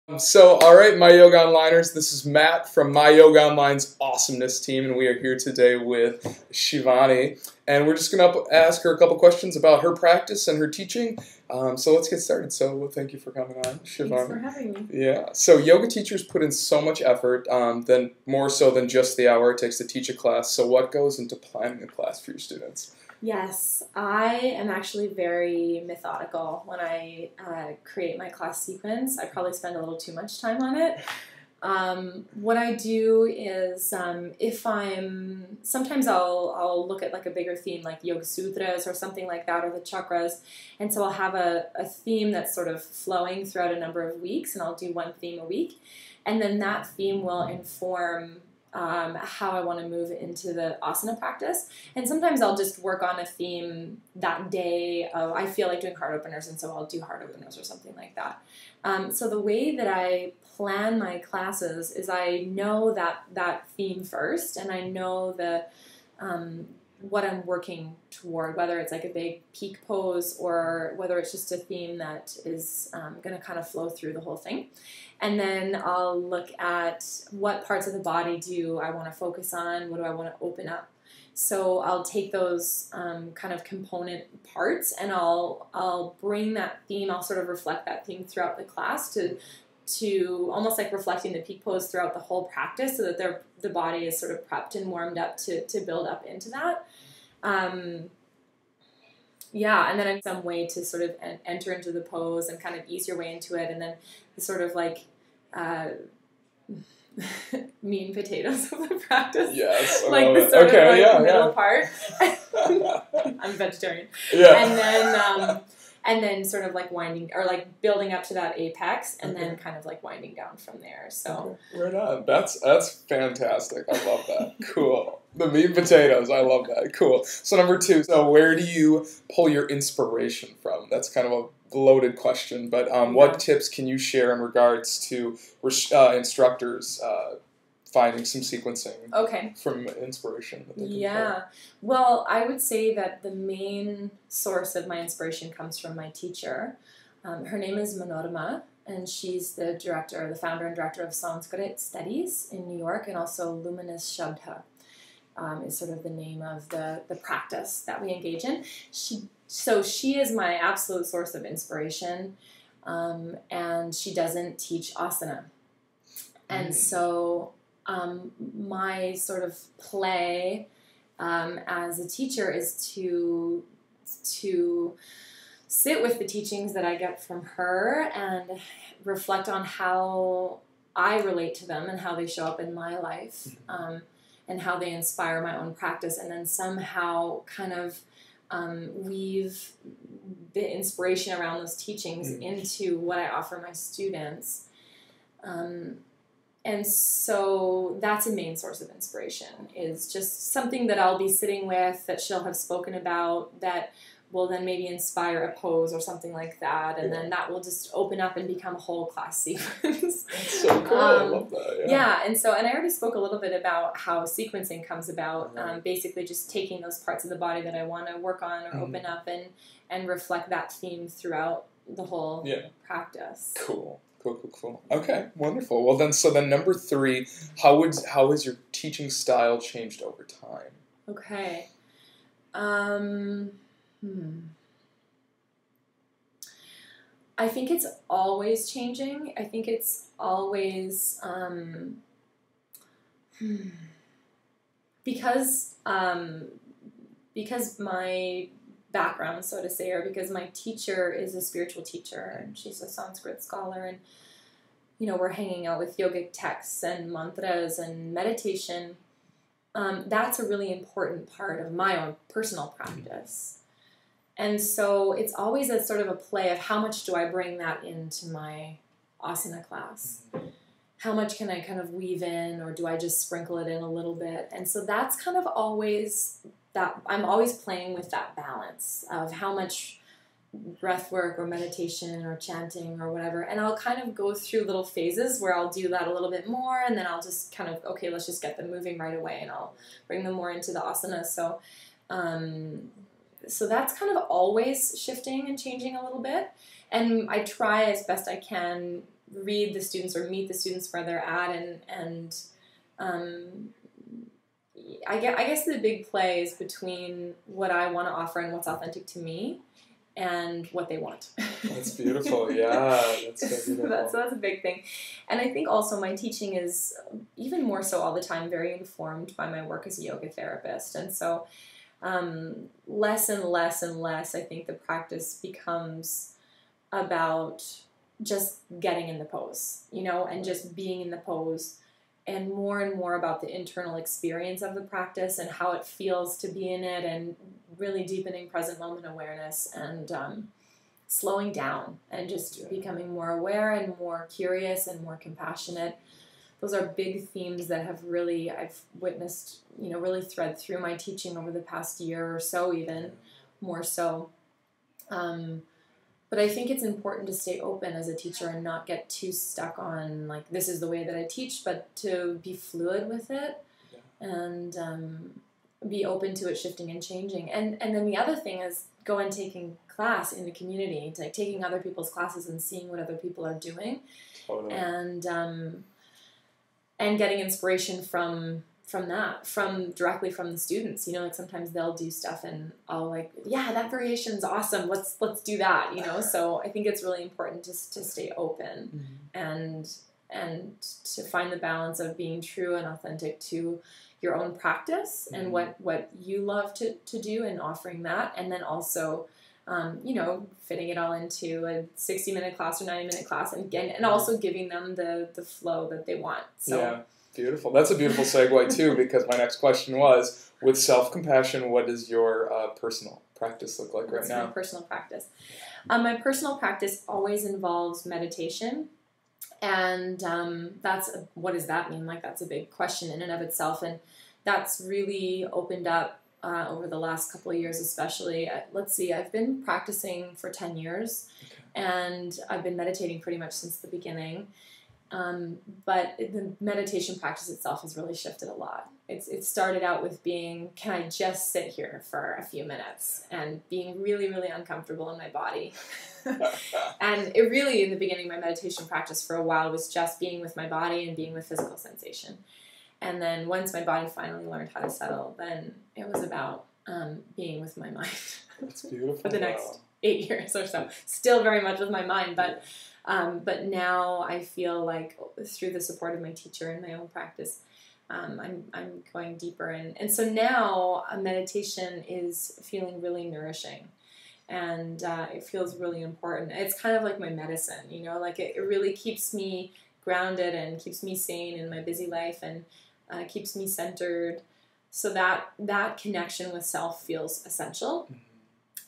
All right, My Yoga Onliners, this is Matt from My Yoga Online's Awesomeness team, and we are here today with Shivani, and we're just going to ask her a couple questions about her practice and her teaching. So let's get started. So thank you for coming on, Shivani. Thanks for having me. Yeah, so yoga teachers put in so much effort, then more so than just the hour it takes to teach a class. So what goes into planning a class for your students? Yes, I am actually very methodical when I create my class sequence. I probably spend a little too much time on it. What I do is sometimes I'll look at like a bigger theme like Yoga Sutras or something like that, or the chakras, and so I'll have a theme that's sort of flowing throughout a number of weeks, and I'll do one theme a week, and then that theme will inform how I want to move into the asana practice. And sometimes I'll just work on a theme that day. I feel like doing heart openers, and so I'll do heart openers or something like that. So the way that I plan my classes is I know that theme first, and I know what I'm working toward, whether it's like a big peak pose or whether it's just a theme that is going to kind of flow through the whole thing. And then I'll look at what parts of the body do I want to focus on, what do I want to open up. So I'll take those kind of component parts, and I'll bring that theme, I'll sort of reflect that theme throughout the class to almost like reflecting the peak pose throughout the whole practice, so that the body is sort of prepped and warmed up to build up into that. Yeah, and then in some way to sort of enter into the pose and kind of ease your way into it, and then the sort of like meat and potatoes of the practice. Yes, like the sort of like middle part. I'm vegetarian. Yeah. And then sort of like winding, or like building up to that apex, and then kind of like winding down from there. So right on. That's fantastic. I love that. Cool. The meat and potatoes. I love that. Cool. So number 2. So where do you pull your inspiration from? That's kind of a loaded question, but what tips can you share in regards to instructors finding some sequencing from inspiration that they can play? Well, I would say that the main source of my inspiration comes from my teacher. Her name is Manorama, and she's the founder and director of Sanskrit Studies in New York, and also Luminous Shabda is sort of the name of the practice that we engage in. She is my absolute source of inspiration, and she doesn't teach asana. And so my sort of play as a teacher is to sit with the teachings that I get from her and reflect on how I relate to them and how they show up in my life, and how they inspire my own practice, and then somehow kind of weave the inspiration around those teachings into what I offer my students. And so that's a main source of inspiration, is just something that I'll be sitting with that she'll have spoken about that will then maybe inspire a pose or something like that, and then that will just open up and become a whole class sequence. That's so cool. I love that. And I already spoke a little bit about how sequencing comes about, basically just taking those parts of the body that I want to work on or open up and reflect that theme throughout the whole practice. Cool. Okay, wonderful. Well, then number 3, how has your teaching style changed over time? Okay. I think it's always changing. I think it's always because my background, so to say, or because my teacher is a spiritual teacher and she's a Sanskrit scholar, and we're hanging out with yogic texts and mantras and meditation. That's a really important part of my own personal practice. And so it's always a sort of a play of how much do I bring that into my asana class? How much can I kind of weave in, or do I just sprinkle it in a little bit? And so that's kind of always that I'm always playing with that balance of how much breath work or meditation or chanting or whatever. And I'll kind of go through little phases where I'll do that a little bit more, and then I'll just kind of, okay, let's just get them moving right away, and I'll bring them more into the asana. So that's kind of always shifting and changing a little bit. And I try as best I can read the students or meet the students where they're at, and I guess the big play is between what I want to offer and what's authentic to me and what they want. That's beautiful. Yeah, that's so beautiful. That's a big thing. And I think also my teaching is even more so all the time very informed by my work as a yoga therapist. And so less and less and less, I think the practice becomes about just getting in the pose, you know, and just being in the pose, and more about the internal experience of the practice and how it feels to be in it, and really deepening present moment awareness, and slowing down and just becoming more aware and more curious and more compassionate. Those are big themes that have really, I've witnessed, you know, really thread through my teaching over the past year or so, even more so. But I think it's important to stay open as a teacher and not get too stuck on, like, this is the way that I teach, but to be fluid with it and be open to it shifting and changing. And then the other thing is go and taking class in the community, like taking other people's classes and seeing what other people are doing. Totally. And getting inspiration from that, directly from the students, you know, like sometimes they'll do stuff and I'll like, yeah, that variation's awesome. Let's do that, you know? So I think it's really important just to stay open and to find the balance of being true and authentic to your own practice and what you love to do, and offering that. And then also, you know, fitting it all into a 60-minute class or 90-minute class, and also giving them the flow that they want. So. Yeah. Beautiful. That's a beautiful segue, too, because my next question was, with self-compassion, what does your personal practice look like right now? My personal practice? My personal practice always involves meditation, and what does that mean? Like, that's a big question in and of itself, and that's really opened up over the last couple of years especially. Let's see, I've been practicing for 10 years, and I've been meditating pretty much since the beginning. But the meditation practice itself has really shifted a lot. It started out with being, can I just sit here for a few minutes, and being really, really uncomfortable in my body. And it really, in the beginning, my meditation practice for a while was just being with my body and being with physical sensation. And then once my body finally learned how to settle, then it was about being with my mind. That's beautiful. For the next 8 years or so. Still very much with my mind, but now I feel like through the support of my teacher and my own practice, I'm going deeper. And so now meditation is feeling really nourishing, and it feels really important. It's kind of like my medicine, you know, like it really keeps me grounded and keeps me sane in my busy life, and keeps me centered. So that connection with self feels essential.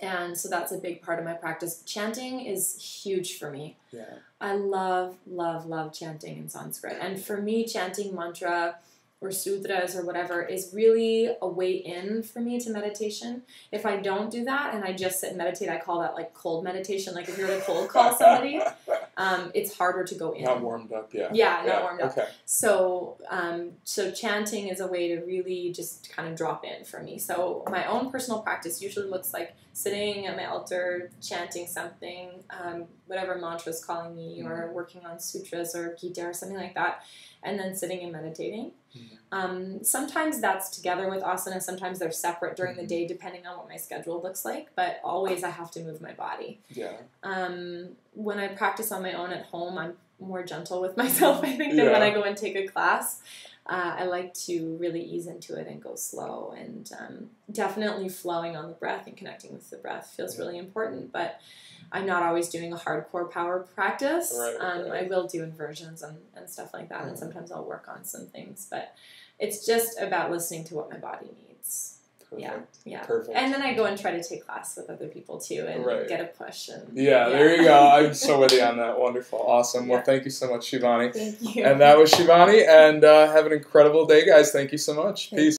And so that's a big part of my practice. Chanting is huge for me. Yeah. I love chanting in Sanskrit. And for me, chanting mantra or sutras or whatever is really a way in for me to meditation. If I don't do that and I just sit and meditate, I call that like cold meditation. Like if you're to cold call somebody, it's harder to go in. Not warmed up, yeah. Yeah, not warmed up. Okay. So chanting is a way to really just kind of drop in for me. So my own personal practice usually looks like sitting at my altar, chanting something, whatever mantra is calling me, or working on sutras or gita or something like that, and then sitting and meditating. Sometimes that's together with asana, sometimes they're separate during the day depending on what my schedule looks like, but always I have to move my body. Yeah. When I practice on my own at home, I'm more gentle with myself, I think, than when I go and take a class. I like to really ease into it and go slow, and definitely flowing on the breath and connecting with the breath feels really important, but I'm not always doing a hardcore power practice. Right. I will do inversions and stuff like that, and sometimes I'll work on some things, but it's just about listening to what my body needs. Perfect. Yeah. Perfect. And then I go and try to take class with other people too, and get a push. And there you go. I'm so with you on that. Wonderful. Awesome. Well, thank you so much, Shivani. Thank you. And that was Shivani, and have an incredible day, guys. Thank you so much. Peace.